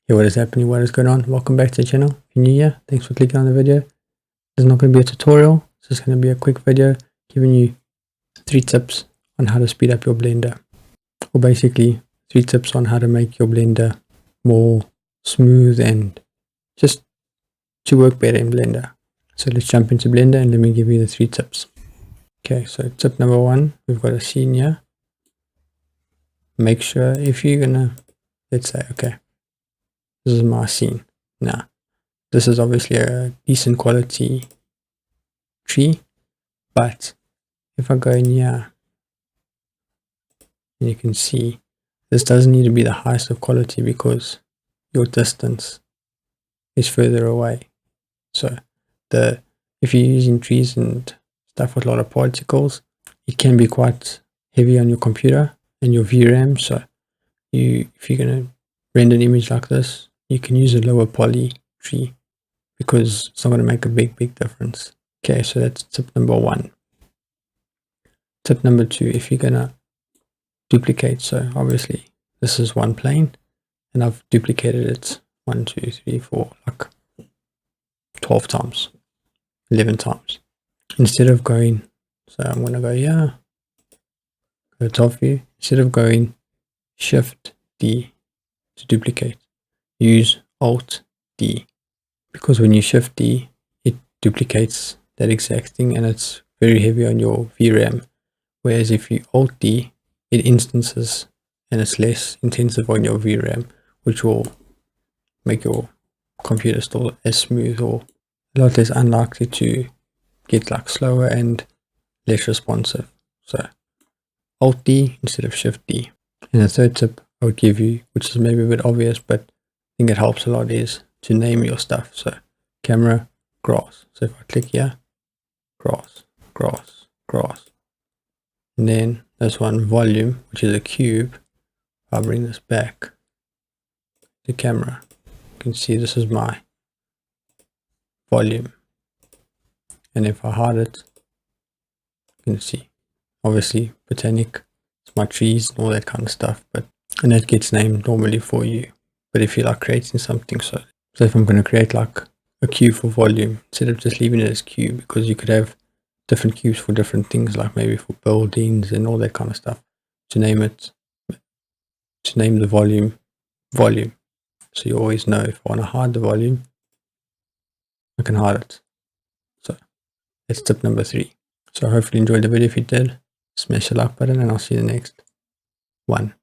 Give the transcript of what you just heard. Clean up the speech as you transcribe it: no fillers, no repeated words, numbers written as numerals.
Hey, what is happening? What is going on? Welcome back to the channel. If you're new here, thanks for clicking on the video. This is not going to be a tutorial. It's just going to be a quick video giving you 3 tips on how to speed up your Blender. Or basically 3 tips on how to make your Blender more smooth and just to work better in Blender. So let's jump into Blender and let me give you the 3 tips. Okay, so tip number 1, we've got a scene here. Make sure if you're going to, let's say, okay, this is my scene. Now, this is obviously a decent quality tree, but if I go in here, you can see this doesn't need to be the highest of quality because your distance is further away. So if you're using trees and stuff with a lot of particles, it can be quite heavy on your computer and your VRAM. So if you're going to render an image like this, you can use a lower poly tree because it's not going to make a big difference. Okay, so that's tip number 1. Tip number 2, if you're going to duplicate, so obviously this is one plane and I've duplicated it 1, 2, 3, 4, like 12 times, 11 times. Instead of going, so I'm going to go here, go to top view, instead of going Shift D to duplicate, use Alt D, because when you Shift D, it duplicates that exact thing and it's very heavy on your VRAM. Whereas if you Alt D, it instances and it's less intensive on your VRAM, which will make your computer still as smooth or a lot less unlikely to get like slower and less responsive. So Alt D instead of Shift D. And the third tip I would give you, which is maybe a bit obvious, but I think it helps a lot, is to name your stuff. So camera, grass. So if I click here, grass, grass, grass. And then this one, volume, which is a cube. I'll bring this back to camera. You can see this is my volume. And if I hide it, you can see, obviously, botanic, it's my trees and all that kind of stuff, and that gets named normally for you. But if you're like creating something, so if I'm going to create like a cube for volume, instead of just leaving it as cube, because you could have different cubes for different things, like maybe for buildings and all that kind of stuff, to name the volume, so you always know if I want to hide the volume, I can hide it. So that's tip number 3. So I hopefully you enjoyed the video. If you did, smash the like button and I'll see you in the next one.